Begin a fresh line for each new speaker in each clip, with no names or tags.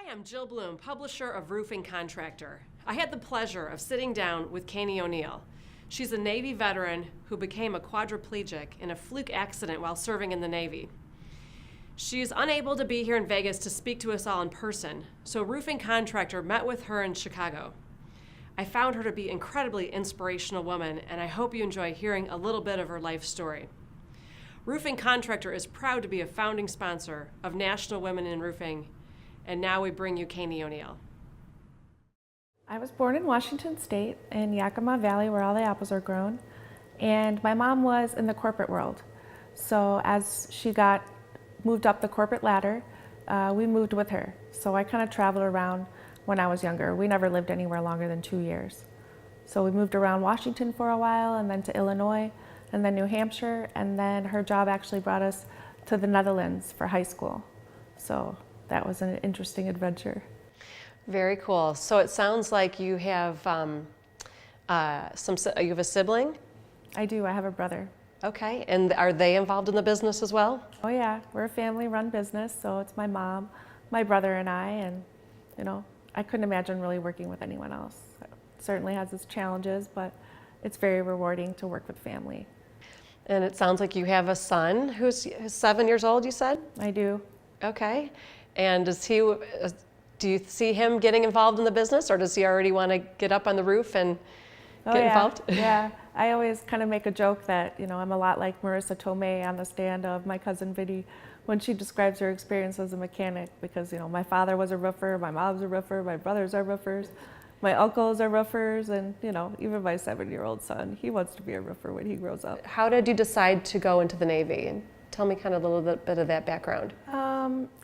Hi, I'm Jill Bloom, publisher of Roofing Contractor. I had the pleasure of sitting down with Kaney O'Neill. She's a Navy veteran who became a quadriplegic in a fluke accident while serving in the Navy. She is unable to be here in Vegas to speak to us all in person, so Roofing Contractor met with her in Chicago. I found her to be an incredibly inspirational woman, and I hope you enjoy hearing a little bit of her life story. Roofing Contractor is proud to be a founding sponsor of National Women in Roofing, and now we bring you Kaney O'Neill.
I was born in Washington State in Yakima Valley, where all the apples are grown, and my mom was in the corporate world. So as she got moved up the corporate ladder, we moved with her. So I kind of traveled around when I was younger. We never lived anywhere longer than 2 years. So we moved around Washington for a while, and then to Illinois, and then New Hampshire, and then her job actually brought us to the Netherlands for high school. So that was an interesting adventure.
Very cool. So it sounds like you have you have a sibling?
I do. I have a brother.
Okay. And are they involved in the business as well?
Oh yeah, we're a family-run business, so it's my mom, my brother, and I, and I couldn't imagine really working with anyone else. It certainly has its challenges, but it's very rewarding to work with family.
And it sounds like you have a son who's 7 years old, you said?
I do.
Okay. And do you see him getting involved in the business, or does he already want to get up on the roof and get involved?
Yeah, I always kind of make a joke that, I'm a lot like Marissa Tomei on the stand of My Cousin Vinny when she describes her experience as a mechanic, because, my father was a roofer, my mom's a roofer, my brothers are roofers, my uncles are roofers, and, even my 7-year-old son, he wants to be a roofer when he grows up.
How did you decide to go into the Navy? And tell me kind of a little bit of that background.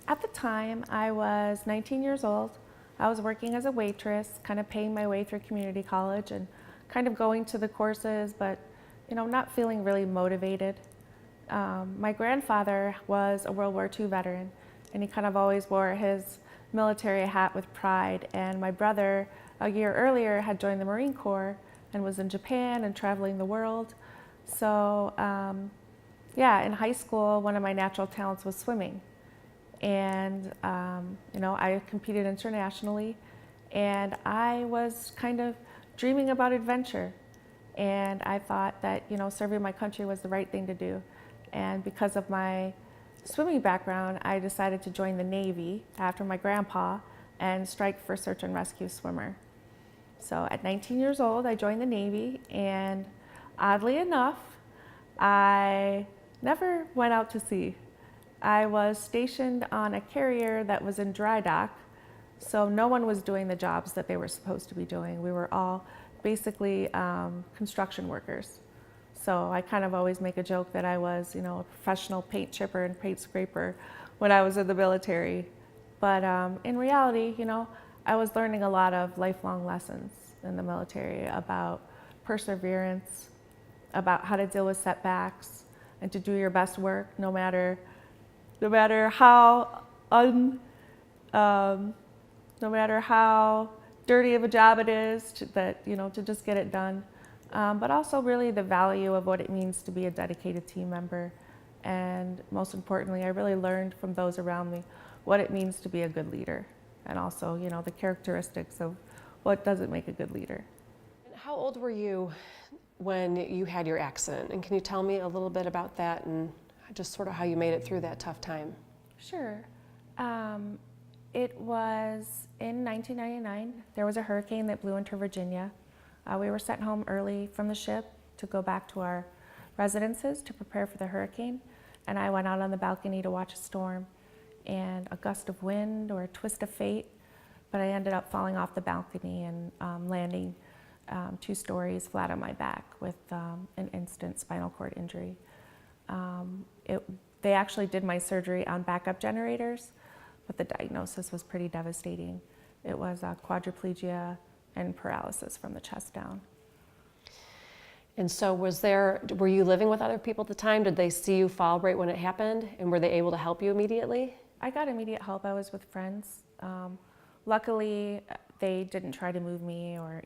At the time, I was 19 years old. I was working as a waitress, kind of paying my way through community college and kind of going to the courses, but not feeling really motivated. My grandfather was a World War II veteran, and he kind of always wore his military hat with pride. And my brother, a year earlier, had joined the Marine Corps and was in Japan and traveling the world. So in high school, one of my natural talents was swimming. And, I competed internationally, and I was kind of dreaming about adventure. And I thought that, serving my country was the right thing to do. And because of my swimming background, I decided to join the Navy after my grandpa and strike for search and rescue swimmer. So at 19 years old, I joined the Navy, and oddly enough, I never went out to sea. I was stationed on a carrier that was in dry dock, so no one was doing the jobs that they were supposed to be doing. We were all basically construction workers. So I kind of always make a joke that I was, a professional paint chipper and paint scraper when I was in the military. But in reality, I was learning a lot of lifelong lessons in the military about perseverance, about how to deal with setbacks, and to do your best work no matter how dirty of a job it is, to just get it done. But also really the value of what it means to be a dedicated team member. And most importantly, I really learned from those around me what it means to be a good leader, and also, the characteristics of what doesn't make a good leader.
How old were you when you had your accident? And can you tell me a little bit about that and just sort of how you made it through that tough time?
Sure. It was in 1999. There was a hurricane that blew into Virginia. We were sent home early from the ship to go back to our residences to prepare for the hurricane. And I went out on the balcony to watch a storm and a gust of wind or a twist of fate. But I ended up falling off the balcony and landing 2 stories flat on my back with an instant spinal cord injury. They actually did my surgery on backup generators, but the diagnosis was pretty devastating. It was quadriplegia and paralysis from the chest down.
And so were you living with other people at the time? Did they see you fall right when it happened? And were they able to help you immediately?
I got immediate help. I was with friends. Luckily, they didn't try to move me, or,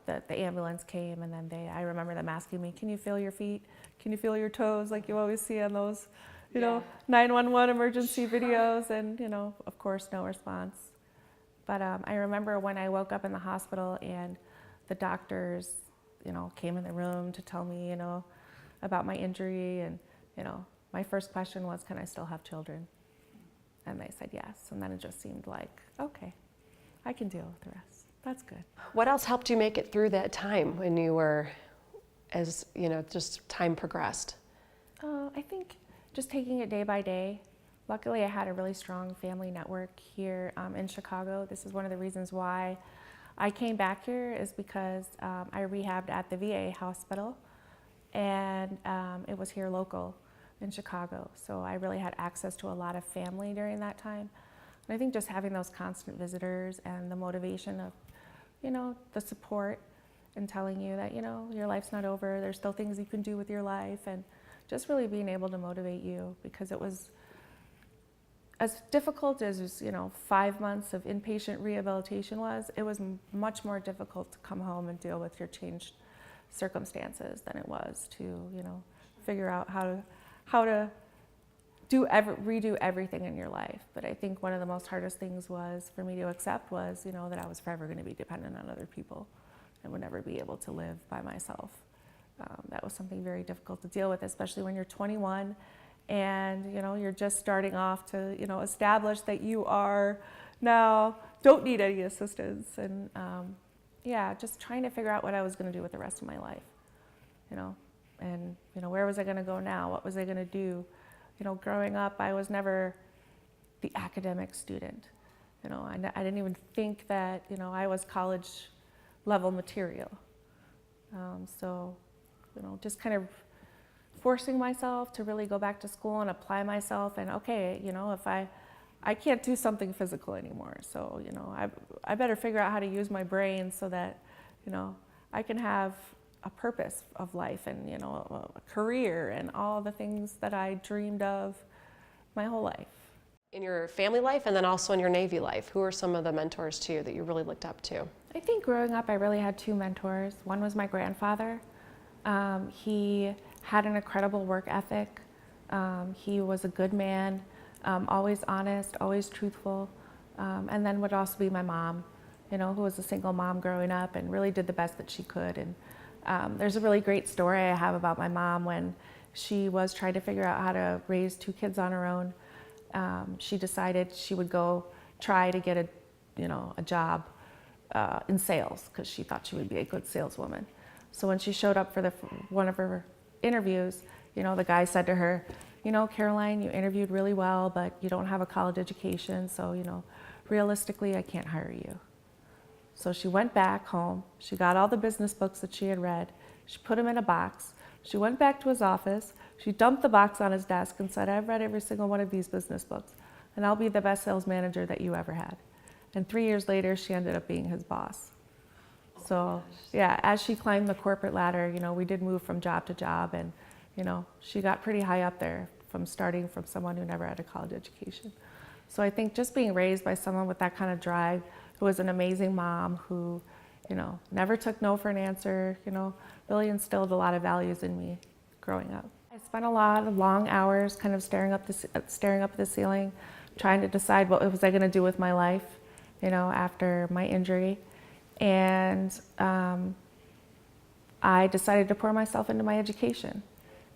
the ambulance came, and then I remember them asking me, can you feel your feet? Can you feel your toes, like you always see on those you know, 911 emergency videos, and, you know, of course, no response. But I remember when I woke up in the hospital and the doctors, you know, came in the room to tell me, you know, about my injury, and, you know, my first question was, can I still have children? And they said yes, and then it just seemed like, okay, I can deal with the rest. That's good.
What else helped you make it through that time when you were, as you know, just time progressed?
I think just taking it day by day. Luckily, I had a really strong family network here in Chicago. This is one of the reasons why I came back here, is because I rehabbed at the VA hospital, and it was here local in Chicago. So I really had access to a lot of family during that time. And I think just having those constant visitors and the motivation of, you know, the support and telling you that, you know, your life's not over, there's still things you can do with your life, and just really being able to motivate you, because it was as difficult as, you know, 5 months of inpatient rehabilitation was. It was much more difficult to come home and deal with your changed circumstances than it was to, you know, figure out how to redo everything in your life. But I think one of the most hardest things was for me to accept was, you know, that I was forever going to be dependent on other people and would never be able to live by myself. That was something very difficult to deal with, especially when you're 21 and, you know, you're just starting off to, you know, establish that you are now don't need any assistance. And yeah, just trying to figure out what I was going to do with the rest of my life, you know, and, you know, where was I going to go now? What was I going to do? You know, growing up, I was never the academic student. You know, I didn't even think that, you know, I was college level material. So, you know, just kind of forcing myself to really go back to school and apply myself, and okay, you know, if I can't do something physical anymore, so, you know, I better figure out how to use my brain so that, you know, I can have a purpose of life and, you know, a career and all the things that I dreamed of my whole life.
In your family life and then also in your Navy life, who are some of the mentors to you that you really looked up to?
I think growing up, I really had two mentors. One was my grandfather. He had an incredible work ethic. He was a good man, always honest, always truthful. And then would also be my mom, you know, who was a single mom growing up and really did the best that she could. And there's a really great story I have about my mom when she was trying to figure out how to raise two kids on her own. She decided she would go try to get a job in sales, because she thought she would be a good saleswoman. So when she showed up for one of her interviews, you know, the guy said to her, you know, Caroline, you interviewed really well, but you don't have a college education, so, you know, realistically, I can't hire you. So she went back home, she got all the business books that she had read, she put them in a box, she went back to his office, she dumped the box on his desk and said, I've read every single one of these business books, and I'll be the best sales manager that you ever had. And 3 years later, she ended up being his boss. So yeah, as she climbed the corporate ladder, you know, we did move from job to job, and, you know, she got pretty high up there from starting from someone who never had a college education. So I think just being raised by someone with that kind of drive, who was an amazing mom, who, you know, never took no for an answer, you know, really instilled a lot of values in me growing up. I spent a lot of long hours kind of staring up at the ceiling, trying to decide what was I going to do with my life, you know, after my injury. And I decided to pour myself into my education.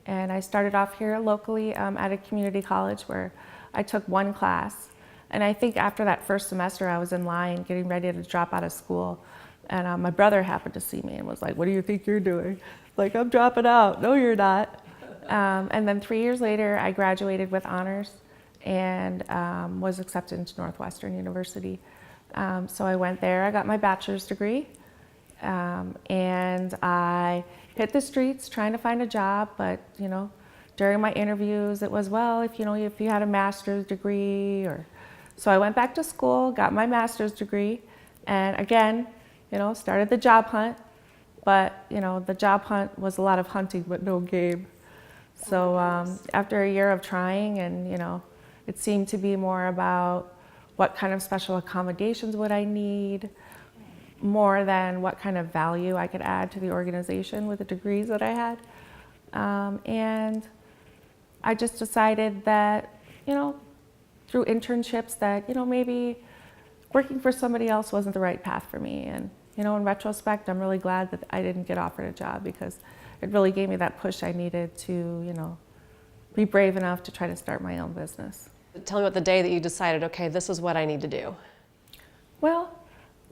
And I started off here locally at a community college where I took one class. And I think after that first semester, I was in line getting ready to drop out of school. And my brother happened to see me and was like, what do you think you're doing? Like, I'm dropping out. No, you're not. And then 3 years later, I graduated with honors and was accepted into Northwestern University. So I went there, I got my bachelor's degree, and I hit the streets trying to find a job, but, you know, during my interviews, it was, well, if you had a master's degree, or, so I went back to school, got my master's degree, and again, you know, started the job hunt, but, you know, the job hunt was a lot of hunting, but no game. So after a year of trying, and, you know, it seemed to be more about what kind of special accommodations would I need, more than what kind of value I could add to the organization with the degrees that I had. And I just decided that, through internships that, maybe working for somebody else wasn't the right path for me. And, in retrospect, I'm really glad that I didn't get offered a job because it really gave me that push I needed to, be brave enough to try to start my own business.
Tell me about the day that you decided, okay, this is what I need to do.
Well,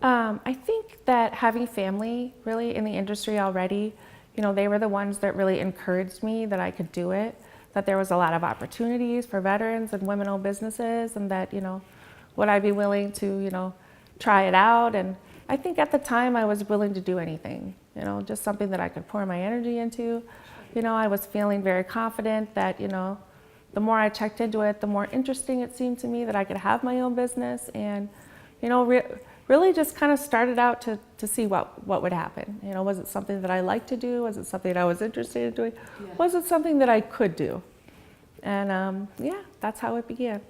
I think that having family really in the industry already, they were the ones that really encouraged me that I could do it, that there was a lot of opportunities for veterans and women-owned businesses, and that, would I be willing to, try it out? And I think at the time I was willing to do anything, just something that I could pour my energy into. I was feeling very confident that, the more I checked into it, the more interesting it seemed to me that I could have my own business, and, really just kind of started out to see what would happen. Was it something that I liked to do? Was it something I was interested in doing? Yeah. Was it something that I could do? And yeah, that's how it began.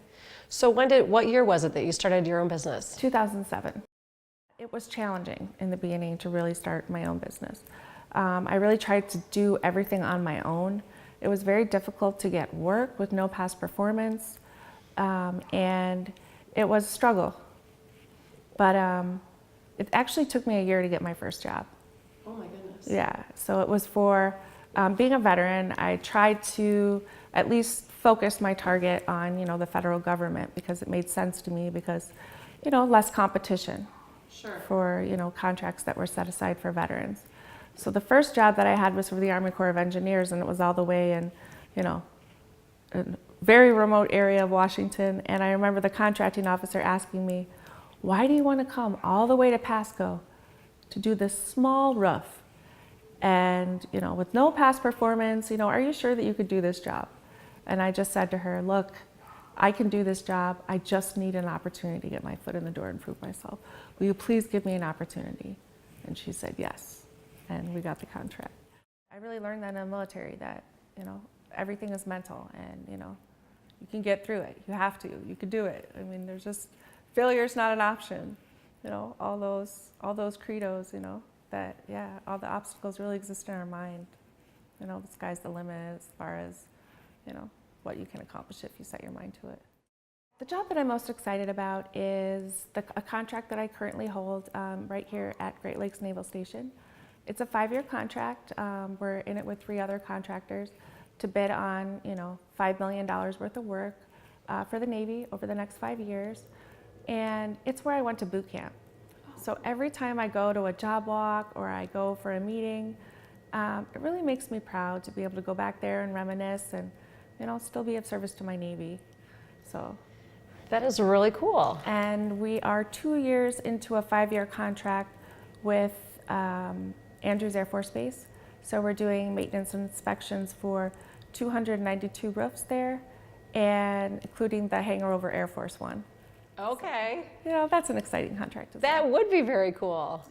So what year was it that you started your own business?
2007. It was challenging in the beginning to really start my own business. I really tried to do everything on my own. It was very difficult to get work with no past performance, and it was a struggle. But it actually took me a year to get my first job.
Oh my goodness.
Yeah, so it was for being a veteran. I tried to at least focus my target on, the federal government because it made sense to me because, less competition.
Sure. For,
contracts that were set aside for veterans. So the first job that I had was for the Army Corps of Engineers, and it was all the way in, a very remote area of Washington. And I remember the contracting officer asking me, why do you want to come all the way to Pasco to do this small roof? And, with no past performance, are you sure that you could do this job? And I just said to her, look, I can do this job. I just need an opportunity to get my foot in the door and prove myself. Will you please give me an opportunity? And she said yes, and we got the contract. I really learned that in the military that, everything is mental, and, you can get through it. You have to. You can do it. I mean, failure's not an option. All those credos, that, yeah, all the obstacles really exist in our mind. The sky's the limit as far as, what you can accomplish if you set your mind to it. The job that I'm most excited about is a contract that I currently hold right here at Great Lakes Naval Station. It's a 5-year contract. We're in it with 3 other contractors to bid on, $5 million worth of work for the Navy over the next 5 years. And it's where I went to boot camp. So every time I go to a job walk or I go for a meeting, it really makes me proud to be able to go back there and reminisce and, still be of service to my Navy. So
that is really cool.
And we are 2 years into a 5-year contract with Andrews Air Force Base. So we're doing maintenance and inspections for 292 roofs there, and including the hangar over Air Force One.
Okay.
So, that's an exciting contract as well.
That would be very cool.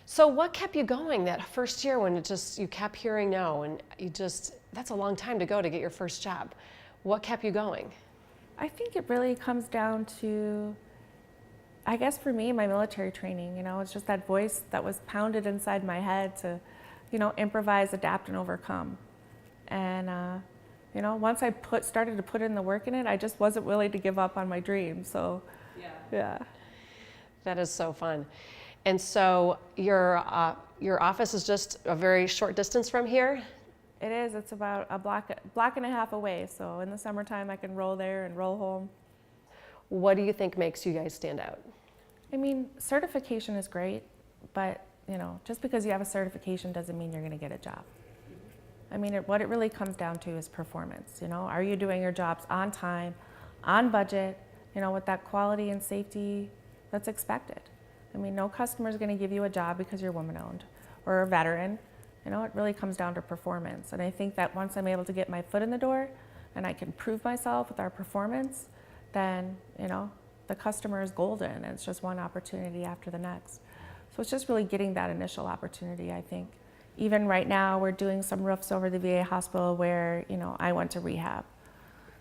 So what kept you going that first year when you kept hearing no, and that's a long time to go to get your first job. What kept you going?
I think it really comes down to, I guess for me, my military training. It's just that voice that was pounded inside my head to, improvise, adapt, and overcome. And, once I started to put in the work in it, I just wasn't willing to give up on my dream. So, yeah.
That is so fun. And so your office is just a very short distance from here?
It is. It's about a block and a half away. So in the summertime, I can roll there and roll home.
What do you think makes you guys stand out?
I mean, certification is great, but just because you have a certification doesn't mean you're going to get a job. I mean, what it really comes down to is performance. Are you doing your jobs on time, on budget, with that quality and safety that's expected? I mean, no customer is going to give you a job because you're woman-owned or a veteran. It really comes down to performance. And I think that once I'm able to get my foot in the door and I can prove myself with our performance, then, the customer is golden, and it's just one opportunity after the next. So it's just really getting that initial opportunity, I think. Even right now, we're doing some roofs over the VA hospital where, I went to rehab.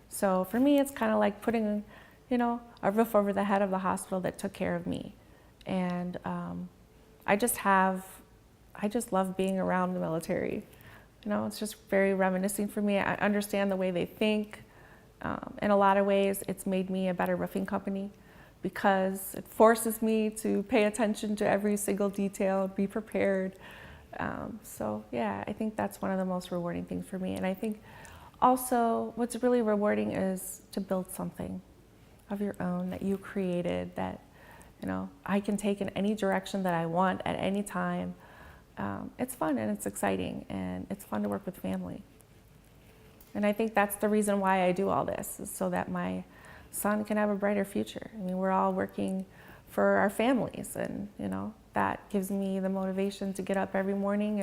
So for me, it's kind of like putting, a roof over the head of the hospital that took care of me. And I just love being around the military. It's just very reminiscing for me. I understand the way they think. In a lot of ways, it's made me a better roofing company because it forces me to pay attention to every single detail, be prepared. So yeah, I think that's one of the most rewarding things for me. And I think also what's really rewarding is to build something of your own that you created that, I can take in any direction that I want at any time. It's fun and it's exciting and it's fun to work with family. And I think that's the reason why I do all this, is so that my son can have a brighter future. I mean, we're all working for our families and, that gives me the motivation to get up every morning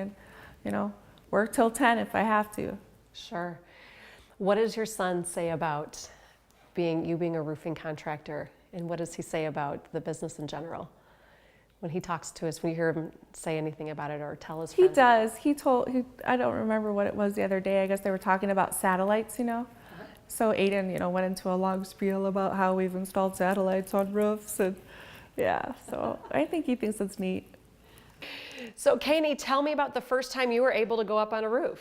and, work till 10 if I have to.
Sure. What does your son say about being a roofing contractor, and what does he say about the business in general? When he talks to us, when you hear him say anything about it or tell his friends?
He does. I don't remember what it was the other day. I guess they were talking about satellites, So Aiden, went into a long spiel about how we've installed satellites on roofs and yeah, so I think he thinks it's neat.
So Kaney, tell me about the first time you were able to go up on a roof.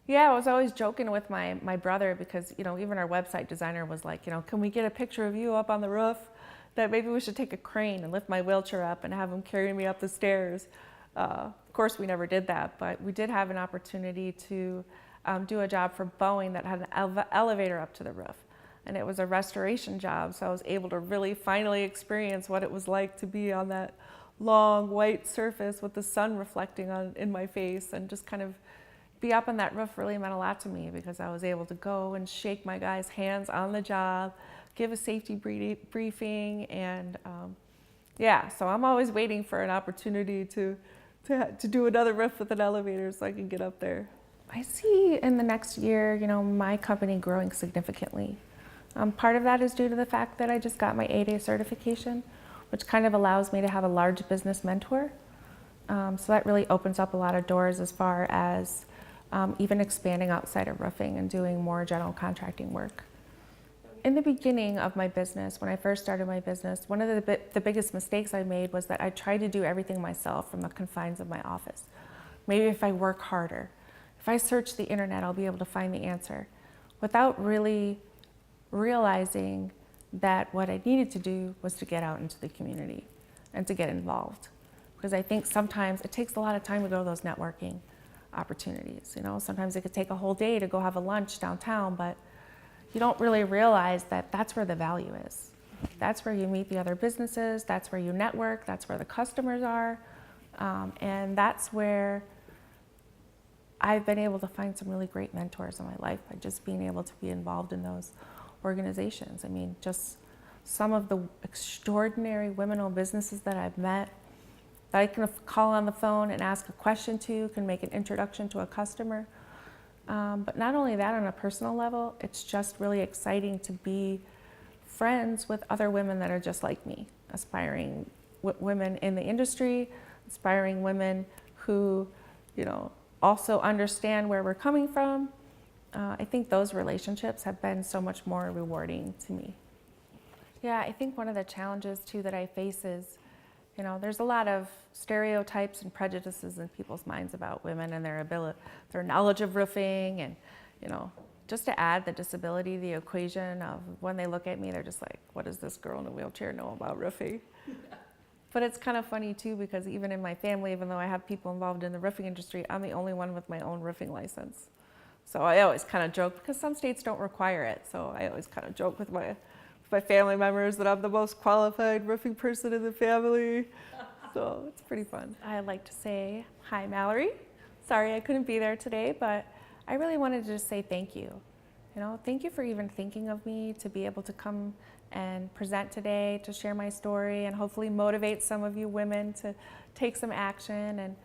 Yeah, I was always joking with my brother because, even our website designer was like, can we get a picture of you up on the roof? That maybe we should take a crane and lift my wheelchair up and have him carry me up the stairs. Of course, we never did that, but we did have an opportunity to do a job for Boeing that had an elevator up to the roof. And it was a restoration job, so I was able to really finally experience what it was like to be on that long white surface with the sun reflecting in my face, and just kind of be up on that roof really meant a lot to me because I was able to go and shake my guys' hands on the job, give a safety briefing, and so I'm always waiting for an opportunity to do another roof with an elevator so I can get up there. I see in the next year, my company growing significantly. Part of that is due to the fact that I just got my 8A certification, which kind of allows me to have a large business mentor. So that really opens up a lot of doors as far as even expanding outside of roofing and doing more general contracting work. In the beginning of my business, when I first started my business, one of the biggest mistakes I made was that I tried to do everything myself from the confines of my office. Maybe if I work harder, if I search the internet, I'll be able to find the answer, without really realizing that what I needed to do was to get out into the community and to get involved. Because I think sometimes it takes a lot of time to go to those networking opportunities. Sometimes it could take a whole day to go have a lunch downtown, but you don't really realize that that's where the value is. That's where you meet the other businesses, that's where you network, that's where the customers are, and that's where I've been able to find some really great mentors in my life by just being able to be involved in those organizations. I mean, just some of the extraordinary women-owned businesses that I've met that I can call on the phone and ask a question to, can make an introduction to a customer. But not only that, on a personal level, it's just really exciting to be friends with other women that are just like me, aspiring women in the industry, aspiring women who, also understand where we're coming from. I think those relationships have been so much more rewarding to me. Yeah, I think one of the challenges too that I face is, there's a lot of stereotypes and prejudices in people's minds about women and their knowledge of roofing, and just to add the disability to the equation of when they look at me, they're just like, what does this girl in a wheelchair know about roofing? Yeah. But it's kind of funny too, because even in my family, even though I have people involved in the roofing industry, I'm the only one with my own roofing license. So I always kind of joke, because some states don't require it, so I always kind of joke with my family members that I'm the most qualified roofing person in the family. So it's pretty fun. I like to say, hi Mallory. Sorry I couldn't be there today, but I really wanted to just say thank you. Thank you for even thinking of me to be able to come and present today, to share my story and hopefully motivate some of you women to take some action. And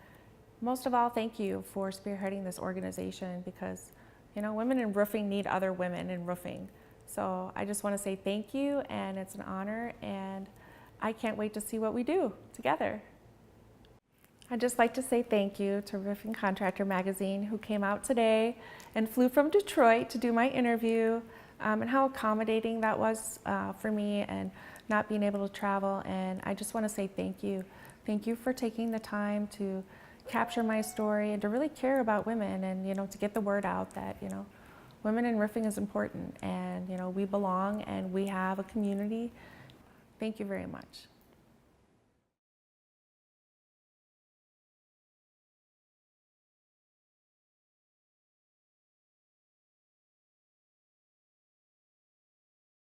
most of all, thank you for spearheading this organization, because women in roofing need other women in roofing. So I just want to say thank you, and it's an honor, and I can't wait to see what we do together. I'd just like to say thank you to Roofing Contractor magazine, who came out today and flew from Detroit to do my interview, and how accommodating that was for me and not being able to travel. And I just want to say thank you. Thank you for taking the time to capture my story and to really care about women and, to get the word out that, women in roofing is important and, we belong and we have a community. Thank you very much.